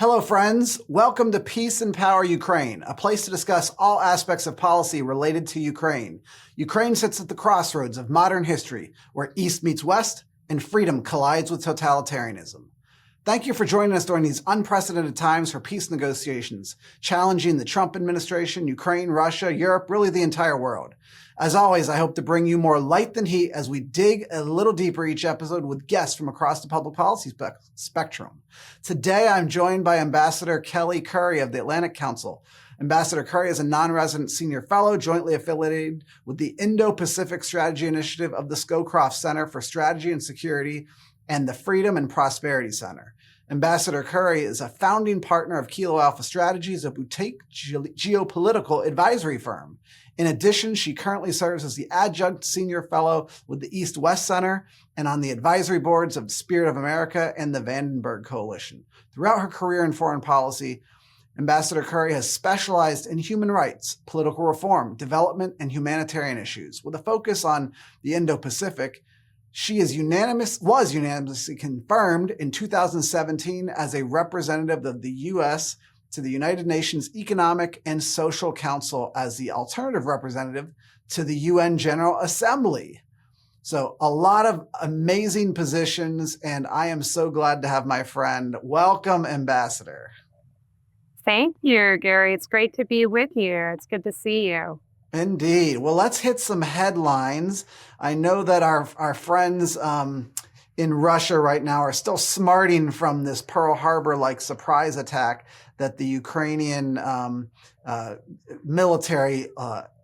Hello, friends. Welcome to Peace and Power Ukraine, a place to discuss all aspects of policy related to Ukraine. Ukraine sits at the crossroads of modern history, where East meets West and freedom collides with totalitarianism. Thank you for joining us during these unprecedented times for peace negotiations, challenging the Trump administration, Ukraine, Russia, Europe, really the entire world. As always, I hope to bring you more light than heat as we dig a little deeper each episode with guests from across the public policy spectrum. Today, I'm joined by Ambassador Kelley Currie of the Atlantic Council. Ambassador Currie is a non-resident senior fellow jointly affiliated with the Indo-Pacific Strategy Initiative of the Scowcroft Center for Strategy and Security and the Freedom and Prosperity Center. Ambassador Currie is a founding partner of Kilo Alpha Strategies, a boutique geopolitical advisory firm. In addition, she currently serves as the adjunct senior fellow with the East-West Center and on the advisory boards of the Spirit of America and the Vandenberg Coalition. Throughout her career in foreign policy, Ambassador Currie has specialized in human rights, political reform, development, and humanitarian issues. With a focus on the Indo-Pacific, she was unanimously confirmed in 2017 as a representative of the U.S. to the United Nations Economic and Social Council as the alternative representative to the UN General Assembly. So a lot of amazing positions, and I am so glad to have my friend. Welcome, Ambassador. Thank you, Gary. It's great to be with you. It's good to see you. Indeed. Well, let's hit some headlines. I know that our friends in Russia right now are still smarting from this Pearl Harbor-like surprise attack that the Ukrainian military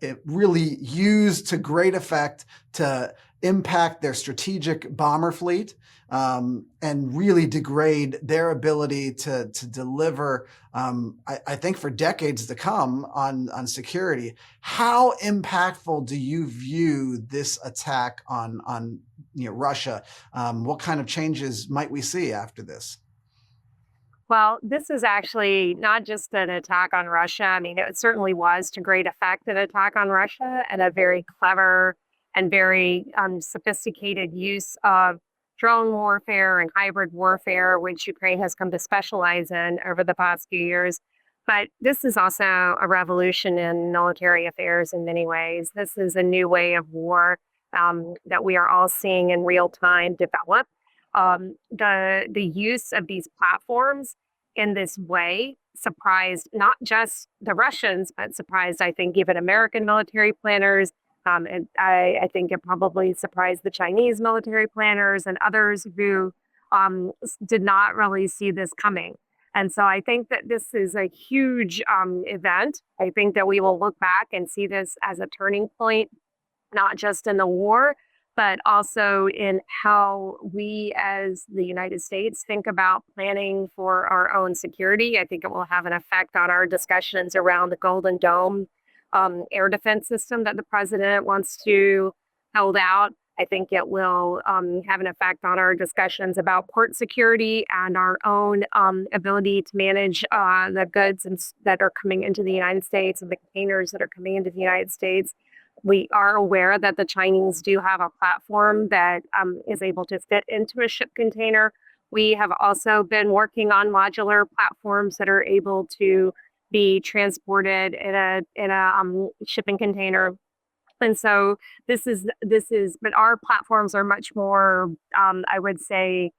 it really used to great effect to impact their strategic bomber fleet and really degrade their ability to deliver, I think, for decades to come on security. How impactful do you view this attack on Russia? What kind of changes might we see after this? Well, this is actually not just an attack on Russia. I mean, it certainly was to great effect an attack on Russia and a very clever and very sophisticated use of drone warfare and hybrid warfare, which Ukraine has come to specialize in over the past few years. But this is also a revolution in military affairs in many ways. This is a new way of war that we are all seeing in real time develop. The use of these platforms in this way surprised not just the Russians, but surprised, I think, even American military planners. And I think it probably surprised the Chinese military planners and others who did not really see this coming. And so I think that this is a huge event. I think that we will look back and see this as a turning point, not just in the war, but also in how we as the United States think about planning for our own security. I think it will have an effect on our discussions around the Golden Dome air defense system that the president wants to hold out. I think it will have an effect on our discussions about port security and our own ability to manage the goods that are coming into the United States and the containers that are coming into the United States. We are aware that the Chinese do have a platform that is able to fit into a ship container. We have also been working on modular platforms that are able to be transported in a shipping container. And so this is, but our platforms are much more, I would say,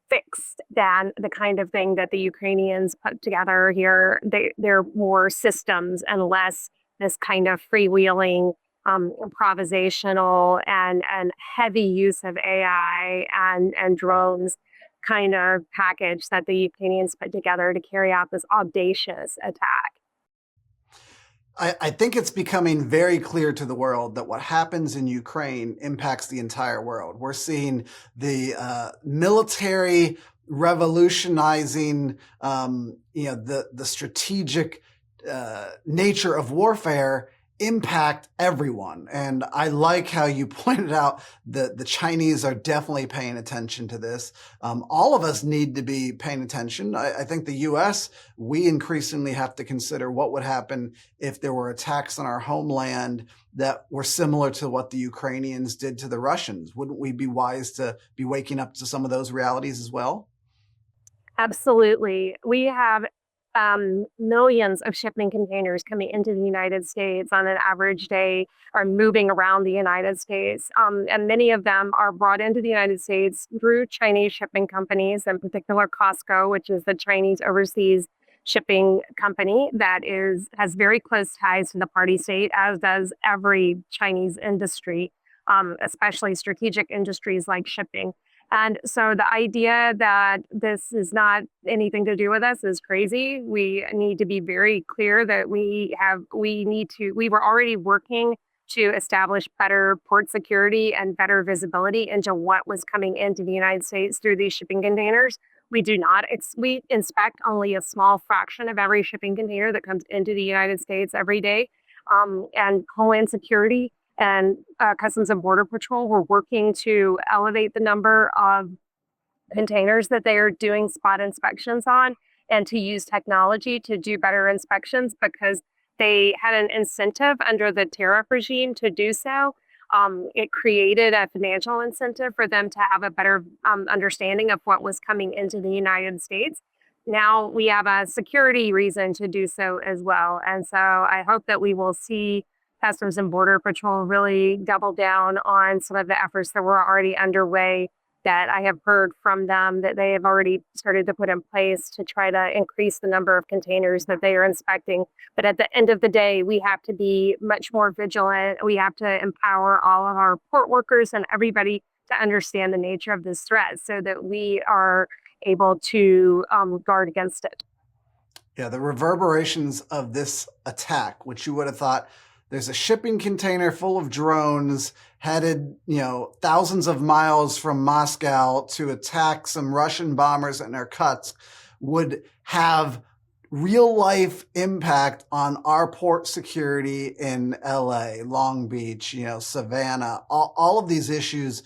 fixed than the kind of thing that the Ukrainians put together here. They're more systems and less this kind of freewheeling, improvisational and heavy use of AI and drones kind of package that the Ukrainians put together to carry out this audacious attack. I think it's becoming very clear to the world that what happens in Ukraine impacts the entire world. We're seeing the military revolutionizing, the strategic nature of warfare impact everyone. And I like how you pointed out that the Chinese are definitely paying attention to this. All of us need to be paying attention. I think the U.S., we increasingly have to consider what would happen if there were attacks on our homeland that were similar to what the Ukrainians did to the Russians. Wouldn't we be wise to be waking up to some of those realities as well? Absolutely. We have millions of shipping containers coming into the United States on an average day or moving around the United States. And many of them are brought into the United States through Chinese shipping companies, in particular Costco, which is the Chinese overseas shipping company that has very close ties to the party state, as does every Chinese industry, especially strategic industries like shipping. And so the idea that this is not anything to do with us is crazy. We need to be very clear that we were already working to establish better port security and better visibility into what was coming into the United States through these shipping containers. We do not, we inspect only a small fraction of every shipping container that comes into the United States every day. And Homeland Security and Customs and Border Patrol were working to elevate the number of containers that they are doing spot inspections on and to use technology to do better inspections because they had an incentive under the tariff regime to do so. It created a financial incentive for them to have a better understanding of what was coming into the United States. Now we have a security reason to do so as well. And so I hope that we will see Customs and Border Patrol really double down on some of the efforts that were already underway that I have heard from them that they have already started to put in place to try to increase the number of containers that they are inspecting. But at the end of the day, we have to be much more vigilant. We have to empower all of our port workers and everybody to understand the nature of this threat so that we are able to guard against it. Yeah, the reverberations of this attack, which you would have thought there's a shipping container full of drones headed, thousands of miles from Moscow to attack some Russian bombers in Irkutsk, would have real life impact on our port security in LA, Long Beach, Savannah. All of these issues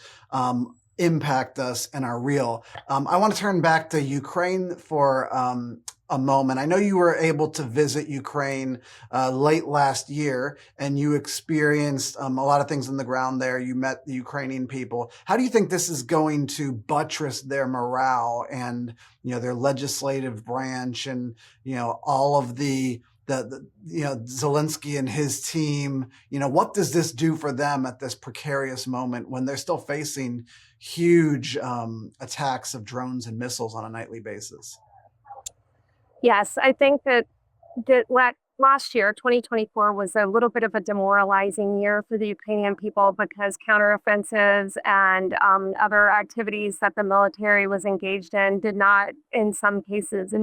impact us and are real. I want to turn back to Ukraine for a moment. I know you were able to visit Ukraine late last year, and you experienced a lot of things on the ground there. You met the Ukrainian people. How do you think this is going to buttress their morale and their legislative branch and all of the Zelensky and his team? What does this do for them at this precarious moment when they're still facing huge attacks of drones and missiles on a nightly basis? Yes, I think that last year, 2024, was a little bit of a demoralizing year for the Ukrainian people because counteroffensives and other activities that the military was engaged in did not, in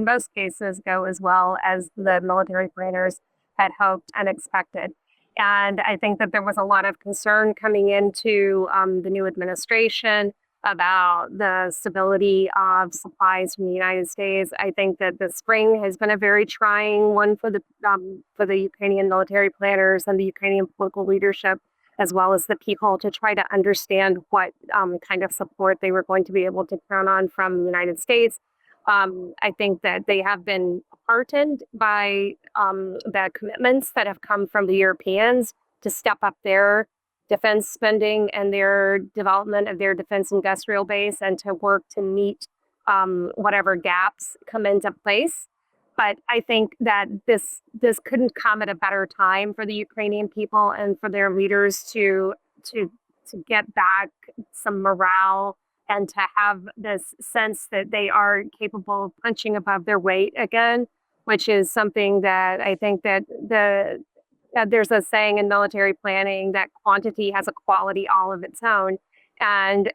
most cases, go as well as the military planners had hoped and expected. And I think that there was a lot of concern coming into the new administration about the stability of supplies from the United States. I think that the spring has been a very trying one for the Ukrainian military planners and the Ukrainian political leadership, as well as the people, to try to understand what kind of support they were going to be able to count on from the United States. I think that they have been heartened by the commitments that have come from the Europeans to step up their defense spending and their development of their defense industrial base and to work to meet whatever gaps come into place. But I think that this couldn't come at a better time for the Ukrainian people and for their leaders to get back some morale and to have this sense that they are capable of punching above their weight again, which is something that I think that there's a saying in military planning that quantity has a quality all of its own. And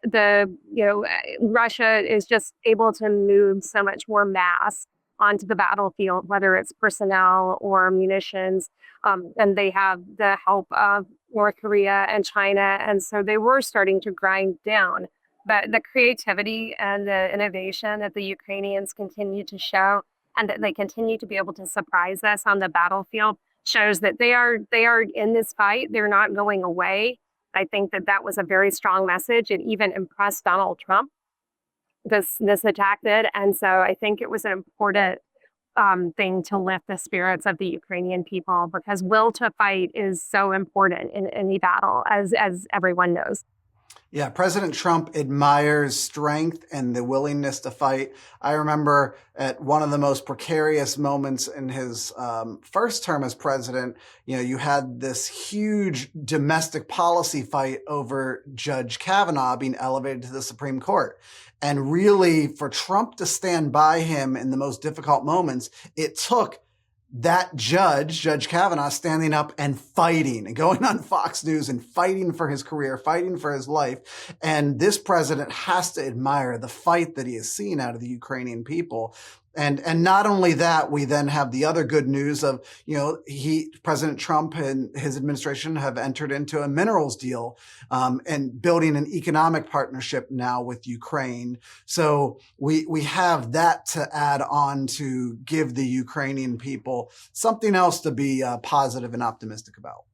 Russia is just able to move so much more mass onto the battlefield, whether it's personnel or munitions. And they have the help of North Korea and China. And so they were starting to grind down. But the creativity and the innovation that the Ukrainians continue to show and that they continue to be able to surprise us on the battlefield shows that they are in this fight. They're not going away. I think that was a very strong message. It even impressed Donald Trump, this attack did. And so I think it was an important thing to lift the spirits of the Ukrainian people, because will to fight is so important in any battle, as everyone knows. Yeah, President Trump admires strength and the willingness to fight. I remember at one of the most precarious moments in his first term as president, you had this huge domestic policy fight over Judge Kavanaugh being elevated to the Supreme Court. And really, for Trump to stand by him in the most difficult moments, it took that Judge Kavanaugh, standing up and fighting and going on Fox News and fighting for his career, fighting for his life. And this president has to admire the fight that he has seen out of the Ukrainian people. And not only that, we then have the other good news of, President Trump and his administration have entered into a minerals deal, and building an economic partnership now with Ukraine. So we have that to add on to give the Ukrainian people something else to be positive and optimistic about.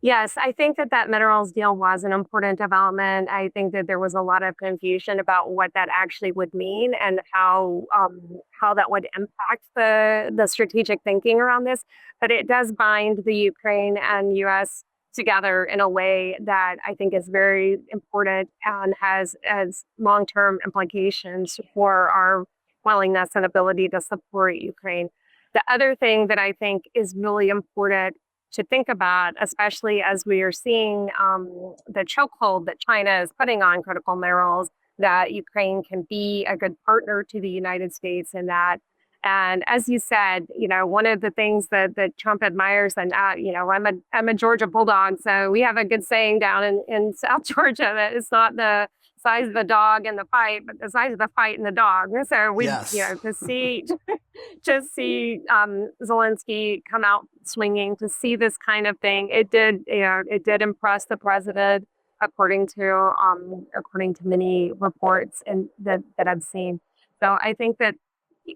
Yes, I think that minerals deal was an important development. I think that there was a lot of confusion about what that actually would mean and how that would impact the strategic thinking around this. But it does bind the Ukraine and U.S. together in a way that I think is very important and has long-term implications for our willingness and ability to support Ukraine. The other thing that I think is really important to think about, especially as we are seeing the chokehold that China is putting on critical minerals, that Ukraine can be a good partner to the United States in that. And as you said, one of the things that Trump admires, and I'm a Georgia Bulldog, so we have a good saying down in South Georgia that it's not the size of the dog in the fight, but the size of the fight in the dog. So Yes. to see Zelensky come out swinging, to see this kind of thing, it did impress the president, according to many reports and that I've seen. So I think that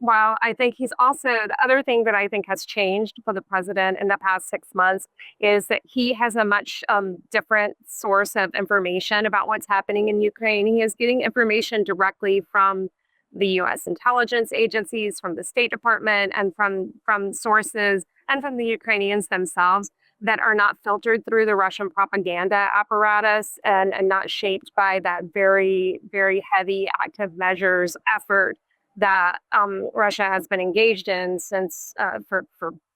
while I think he's also, the other thing that I think has changed for the president in the past 6 months is that he has a much different source of information about what's happening in Ukraine. He is getting information directly from the U.S. intelligence agencies, from the State Department, and from sources and from the Ukrainians themselves that are not filtered through the Russian propaganda apparatus and not shaped by that very, very heavy active measures effort that Russia has been engaged in since for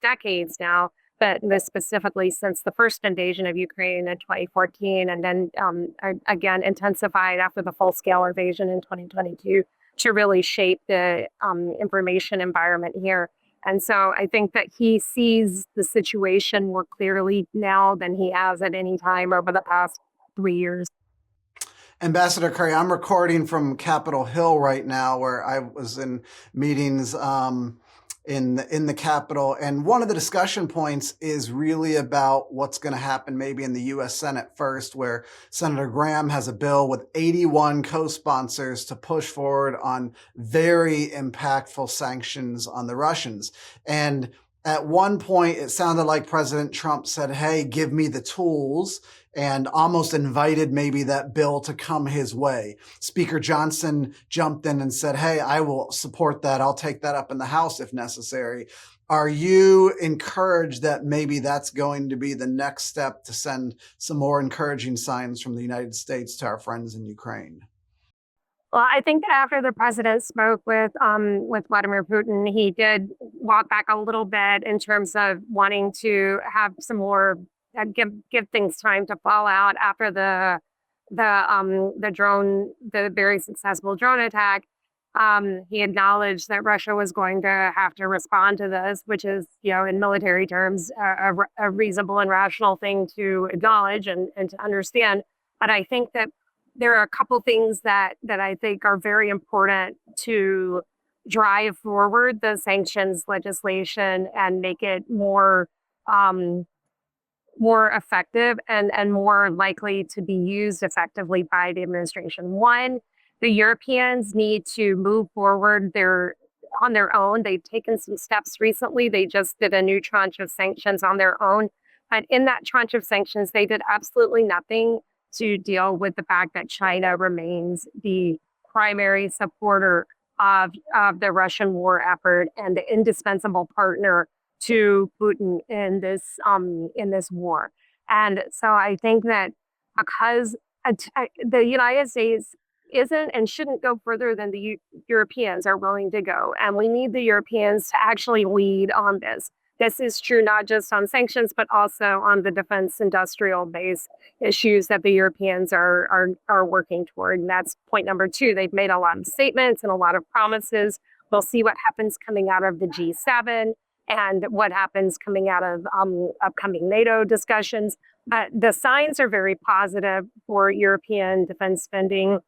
decades now, but this specifically since the first invasion of Ukraine in 2014, and then again intensified after the full-scale invasion in 2022 to really shape the information environment here. And so I think that he sees the situation more clearly now than he has at any time over the past 3 years. Ambassador Currie, I'm recording from Capitol Hill right now, where I was in meetings in the Capitol, and one of the discussion points is really about what's going to happen maybe in the U.S. Senate first, where Senator Graham has a bill with 81 co-sponsors to push forward on very impactful sanctions on the Russians. And at one point, it sounded like President Trump said, "Hey, give me the tools," and almost invited maybe that bill to come his way. Speaker Johnson jumped in and said, "Hey, I will support that. I'll take that up in the House if necessary." Are you encouraged that maybe that's going to be the next step to send some more encouraging signs from the United States to our friends in Ukraine? Well, I think that after the president spoke with Vladimir Putin, he did walk back a little bit in terms of wanting to have some more give things time to fall out after the very successful drone attack. He acknowledged that Russia was going to have to respond to this, which is, in military terms, a reasonable and rational thing to acknowledge and to understand. But I think that there are a couple things that I think are very important to drive forward the sanctions legislation and make it more effective and more likely to be used effectively by the administration. One, the Europeans need to move forward on their own. They've taken some steps recently. They just did a new tranche of sanctions on their own. But in that tranche of sanctions, they did absolutely nothing to deal with the fact that China remains the primary supporter of the Russian war effort and the indispensable partner to Putin in this war. And so I think that because the United States isn't and shouldn't go further than the Europeans are willing to go. And we need the Europeans to actually lead on this. This is true not just on sanctions, but also on the defense industrial base issues that the Europeans are working toward. And that's point number two. They've made a lot of statements and a lot of promises. We'll see what happens coming out of the G7 and what happens coming out of upcoming NATO discussions. The signs are very positive for European defense spending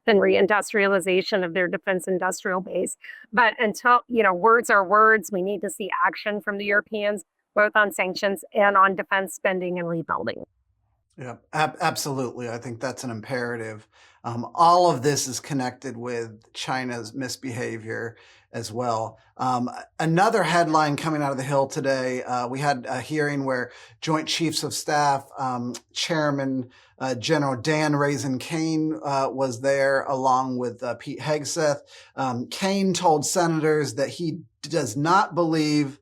and reindustrialization of their defense industrial base. But until, words are words, we need to see action from the Europeans, both on sanctions and on defense spending and rebuilding. Yeah, absolutely. I think that's an imperative. All of this is connected with China's misbehavior as well. Another headline coming out of the Hill today, we had a hearing where Joint Chiefs of Staff Chairman General Dan Kane was there along with Pete Hegseth. Kane told senators that he does not believe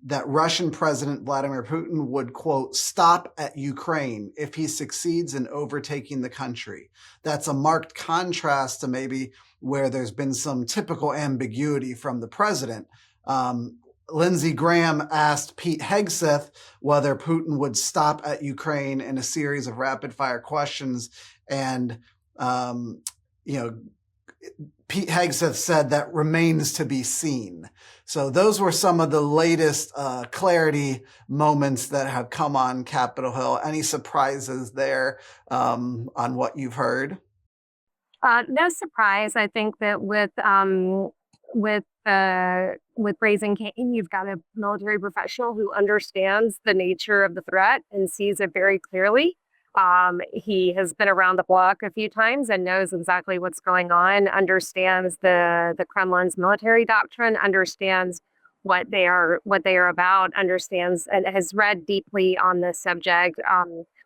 that Russian President Vladimir Putin would, quote, stop at Ukraine if he succeeds in overtaking the country. That's a marked contrast to maybe where there's been some typical ambiguity from the president. Lindsey Graham asked Pete Hegseth whether Putin would stop at Ukraine in a series of rapid fire questions. And, Pete Hegseth said that remains to be seen. So those were some of the latest clarity moments that have come on Capitol Hill. Any surprises there on what you've heard? No surprise. I think that with Raising Cane, you've got a military professional who understands the nature of the threat and sees it very clearly. He has been around the block a few times and knows exactly what's going on, understands the Kremlin's military doctrine, understands what they are about, understands and has read deeply on this subject.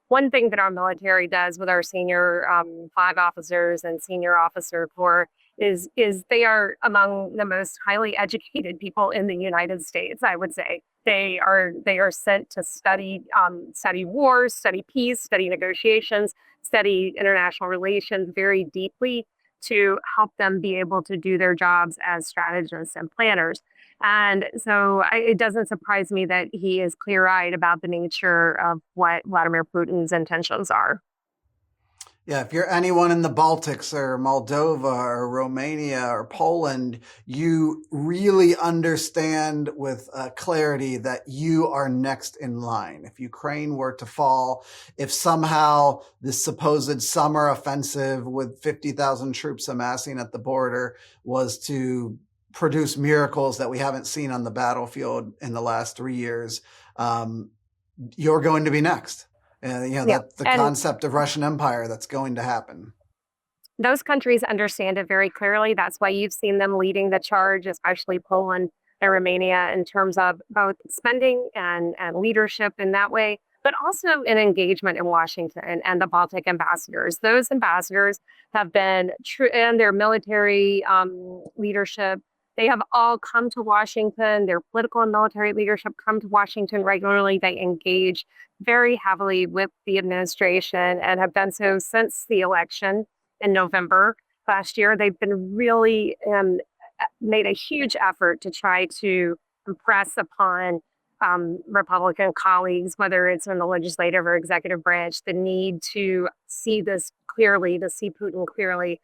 One thing that our military does with our senior 5 officers and senior officer corps is they are among the most highly educated people in the United States, I would say. They are sent to study wars, study peace, study negotiations, study international relations very deeply to help them be able to do their jobs as strategists and planners. And so it doesn't surprise me that he is clear-eyed about the nature of what Vladimir Putin's intentions are. Yeah, if you're anyone in the Baltics or Moldova or Romania or Poland, you really understand with clarity that you are next in line. If Ukraine were to fall, if somehow this supposed summer offensive with 50,000 troops amassing at the border was to produce miracles that we haven't seen on the battlefield in the last 3 years, you're going to be next. That's the concept of Russian Empire that's going to happen. Those countries understand it very clearly. That's why you've seen them leading the charge, especially Poland and Romania, in terms of both spending and leadership in that way, but also in engagement in Washington and the Baltic ambassadors. Those ambassadors have been true in their military leadership. They have all come to Washington. Their political and military leadership come to Washington regularly. They engage very heavily with the administration and have done so since the election in November last year. They've been really made a huge effort to try to impress upon Republican colleagues, whether it's in the legislative or executive branch, the need to see this clearly, to see Putin clearly.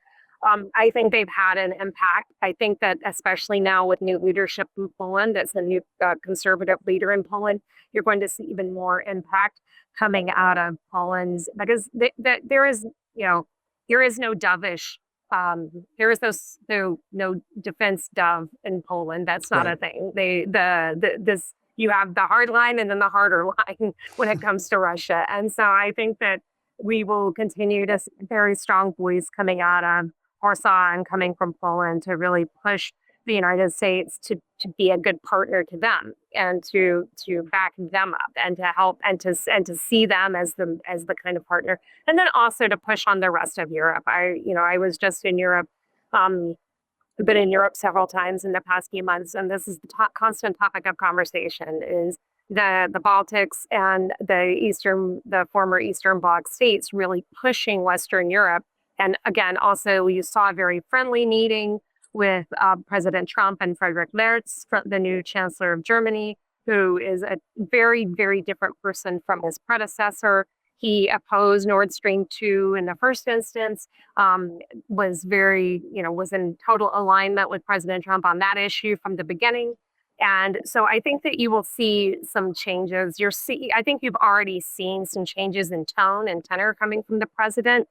I think they've had an impact. I think that especially now with new leadership in Poland, that's a new conservative leader in Poland, you're going to see even more impact coming out of Poland's, because there is no dovish, there is no defense dove in Poland. That's not a thing. You have the hard line and then the harder line when it comes to Russia. And so I think that we will continue to see very strong voice coming out of Warsaw and coming from Poland to really push the United States to be a good partner to them and to back them up and to help and to see them as the kind of partner, and then also to push on the rest of Europe. I was just in Europe. I've been in Europe several times in the past few months, and this is the constant topic of conversation is the Baltics and the former Eastern Bloc states really pushing Western Europe. And again, also you saw a very friendly meeting with President Trump and Friedrich Merz, the new Chancellor of Germany, who is a very, very different person from his predecessor. He opposed Nord Stream 2 in the first instance, was was in total alignment with President Trump on that issue from the beginning. And so I think that you will see some changes. I think you've already seen some changes in tone and tenor coming from the president.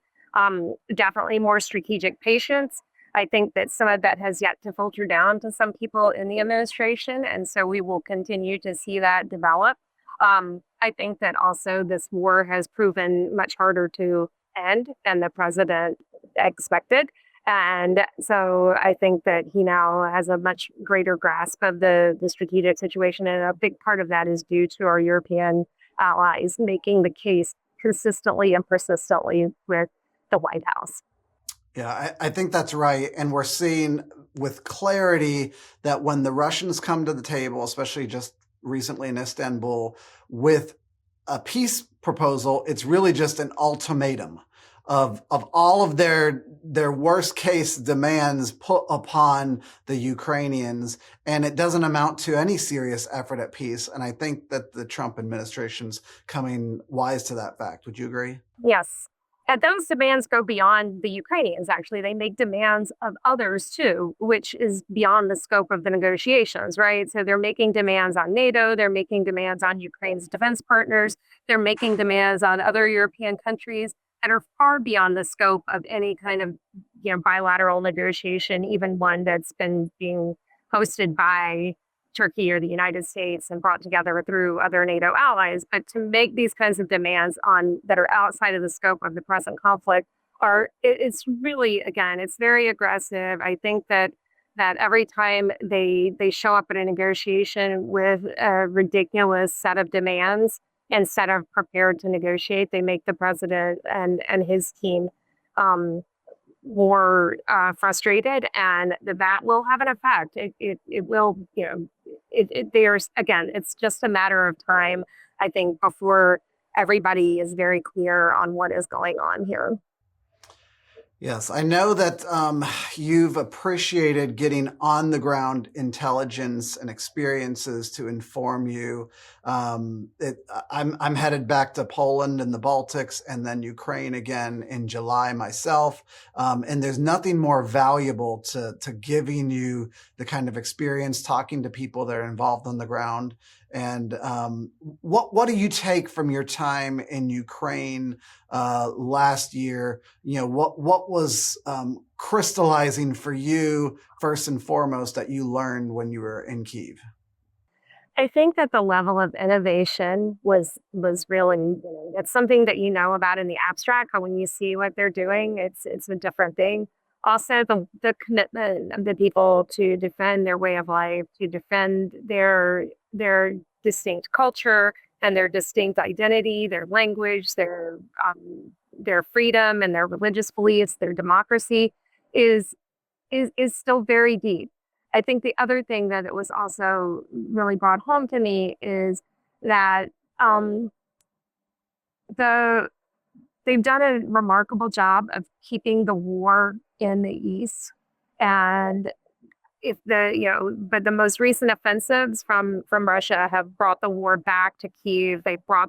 Definitely more strategic patience. I think that some of that has yet to filter down to some people in the administration. And so we will continue to see that develop. I think that also this war has proven much harder to end than the president expected. And so I think that he now has a much greater grasp of the strategic situation. And a big part of that is due to our European allies making the case consistently and persistently with the White House. Yeah, I think that's right. And we're seeing with clarity that when the Russians come to the table, especially just recently in Istanbul, with a peace proposal, it's really just an ultimatum of all of their worst case demands put upon the Ukrainians, and it doesn't amount to any serious effort at peace. And I think that the Trump administration's coming wise to that fact. Would you agree? Yes. And those demands go beyond the Ukrainians, actually. They make demands of others too, which is beyond the scope of the negotiations, right? So they're making demands on NATO, they're making demands on Ukraine's defense partners, they're making demands on other European countries that are far beyond the scope of any kind of bilateral negotiation, even one that's been being hosted by Turkey or the United States and brought together through other NATO allies. But to make these kinds of demands that are outside of the scope of the present conflict it's really, again, it's very aggressive. I think that every time they show up at a negotiation with a ridiculous set of demands instead of prepared to negotiate, they make the president and his team more frustrated, and that will have an effect. It will, there's, again, it's just a matter of time, I think, before everybody is very clear on what is going on here. Yes, I know that you've appreciated getting on the ground intelligence and experiences to inform you. I'm headed back to Poland and the Baltics and then Ukraine again in July myself. And there's nothing more valuable to giving you the kind of experience talking to people that are involved on the ground. And what do you take from your time in Ukraine last year? What was crystallizing for you first and foremost that you learned when you were in Kyiv? I think that the level of innovation was really, it's something that you know about in the abstract, but when you see what they're doing, it's a different thing. Also, the commitment of the people to defend their way of life, to defend their distinct culture and their distinct identity, their language, their freedom and their religious beliefs, their democracy is still very deep. I think the other thing that it was also really brought home to me is that they've done a remarkable job of keeping the war in the East. And but the most recent offensives from Russia have brought the war back to Kyiv.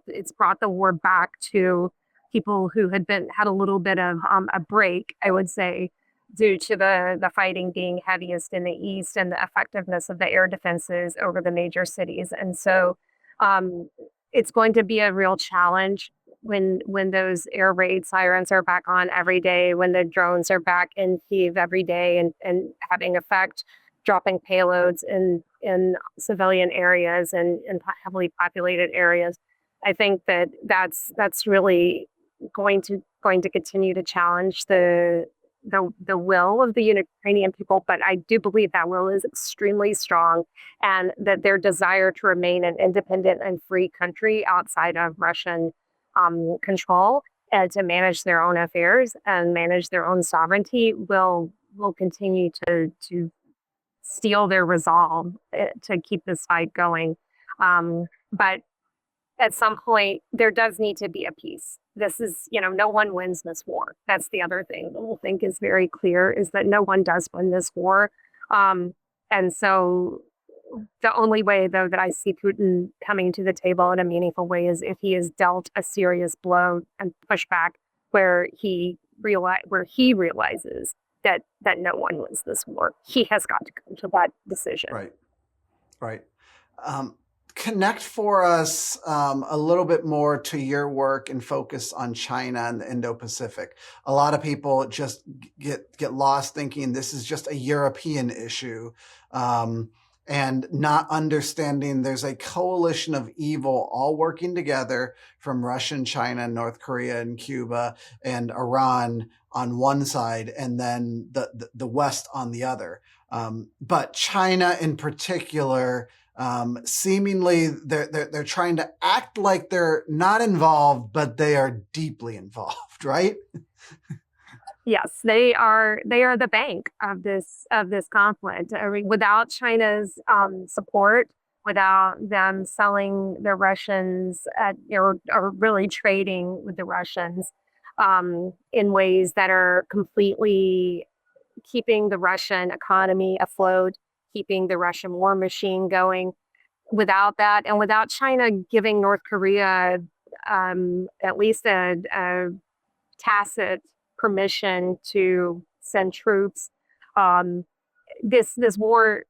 It's brought the war back to people who had a little bit of a break, I would say, due to the fighting being heaviest in the East and the effectiveness of the air defenses over the major cities. And so it's going to be a real challenge when those air raid sirens are back on every day, when the drones are back in Kyiv every day and having effect, dropping payloads in civilian areas and in heavily populated areas. I think that's really going to continue to challenge the will of the Ukrainian people, but I do believe that will is extremely strong, and that their desire to remain an independent and free country outside of Russian control and to manage their own affairs and manage their own sovereignty will continue to steel their resolve to keep this fight going. But at some point, there does need to be a peace. This is, no one wins this war. That's the other thing that I think is very clear, is that no one does win this war. And so the only way, though, that I see Putin coming to the table in a meaningful way is if he is dealt a serious blow and pushback where he realizes that no one wins this war. He has got to come to that decision. Right. Connect for us a little bit more to your work and focus on China and the Indo-Pacific. A lot of people just get lost thinking this is just a European issue, and not understanding there's a coalition of evil all working together from Russia, China, North Korea, and Cuba, and Iran on one side, and then the West on the other. But China in particular, seemingly they're trying to act like they're not involved, but they are deeply involved, right? Yes, they are the bank of this conflict. I mean, without China's support, without them selling the Russians or really trading with the Russians in ways that are completely keeping the Russian economy afloat, keeping the Russian war machine going. Without that, and without China giving North Korea at least a tacit permission to send troops, this war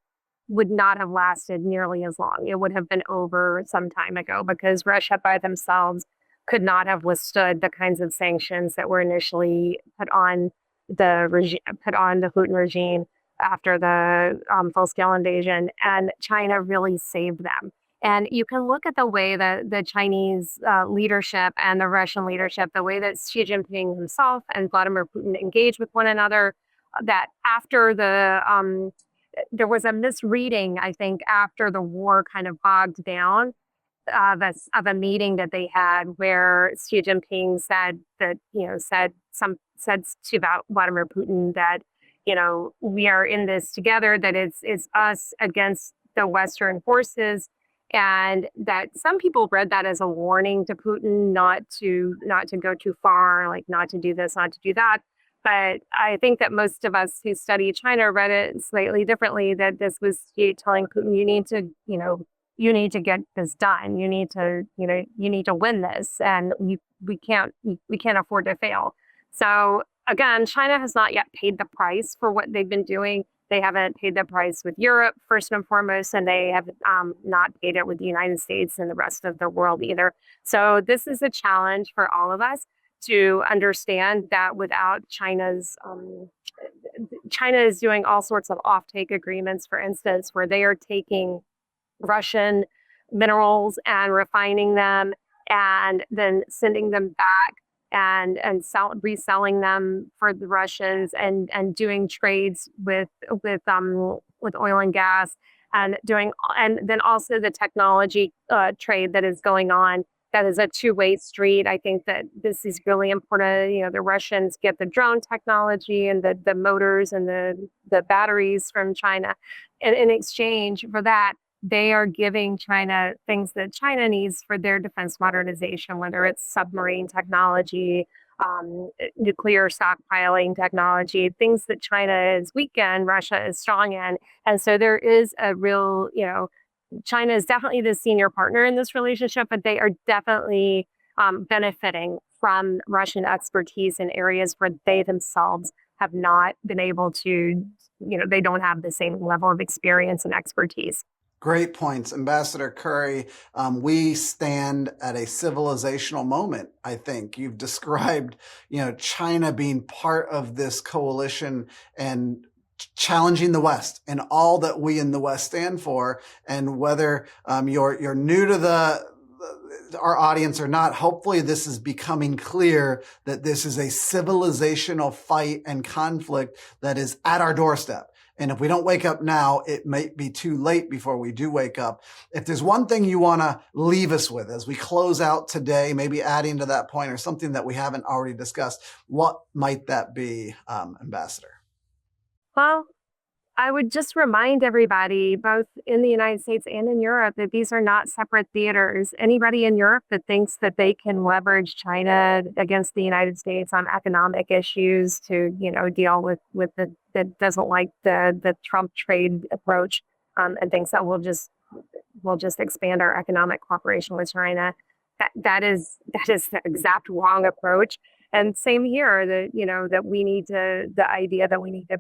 would not have lasted nearly as long. It would have been over some time ago, because Russia by themselves could not have withstood the kinds of sanctions that were initially put on the Putin regime after the full-scale invasion, and China really saved them. And you can look at the way that the Chinese leadership and the Russian leadership, the way that Xi Jinping himself and Vladimir Putin engage with one another, that after there was a misreading, I think, after the war kind of bogged down, of a meeting that they had where Xi Jinping said to Vladimir Putin that, we are in this together, that it's us against the Western forces, and that some people read that as a warning to Putin not to go too far, like not to do this, not to do that. But I think that most of us who study China read it slightly differently, that this was Xi telling Putin, you need to get this done. You need to win this, and we can't afford to fail. So again, China has not yet paid the price for what they've been doing. They haven't paid the price with Europe, first and foremost, and they have not paid it with the United States and the rest of the world either. So this is a challenge for all of us to understand that without China is doing all sorts of offtake agreements, for instance, where they are taking Russian minerals and refining them and then sending them back and reselling them for the Russians, and doing trades with oil and gas, and then also the technology trade that is going on. That is a two-way street. I think that this is really important. The Russians get the drone technology and the motors and the batteries from China, and in exchange for that, they are giving China things that China needs for their defense modernization, whether it's submarine technology, nuclear stockpiling technology, things that China is weak in, Russia is strong in. And so there is a real, China is definitely the senior partner in this relationship, but they are definitely benefiting from Russian expertise in areas where they themselves have not been able to, they don't have the same level of experience and expertise. Great points, Ambassador Currie. We stand at a civilizational moment, I think. You've described, China being part of this coalition and challenging the West and all that we in the West stand for. And whether you're new to our audience or not, hopefully this is becoming clear that this is a civilizational fight and conflict that is at our doorstep. And if we don't wake up now, it might be too late before we do wake up. If there's one thing you want to leave us with as we close out today, maybe adding to that point or something that we haven't already discussed, what might that be, Ambassador? Well, I would just remind everybody, both in the United States and in Europe, that these are not separate theaters. Anybody in Europe that thinks that they can leverage China against the United States on economic issues to, deal with that doesn't like the Trump trade approach, and thinks that we'll just expand our economic cooperation with China. That is the exact wrong approach. And same here, that we need to the idea that we need to,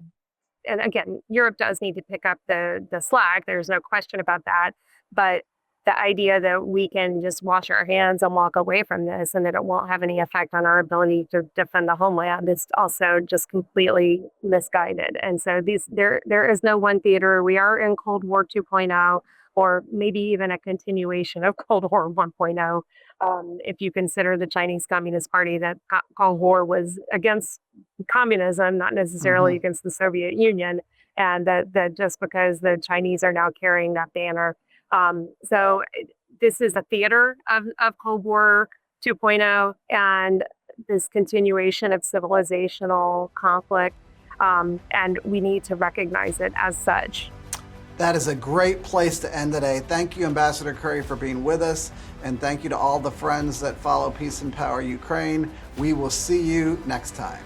and again, Europe does need to pick up the slack. There's no question about that. But the idea that we can just wash our hands and walk away from this and that it won't have any effect on our ability to defend the homeland is also just completely misguided. And so there is no one theater. We are in Cold War 2.0, or maybe even a continuation of Cold War 1.0. If you consider the Chinese Communist Party, that Cold War was against communism, not necessarily against the Soviet Union, and that just because the Chinese are now carrying that banner. So this is a theater of Cold War 2.0 and this continuation of civilizational conflict, and we need to recognize it as such. That is a great place to end today. Thank you, Ambassador Currie, for being with us. And thank you to all the friends that follow Peace and Power Ukraine. We will see you next time.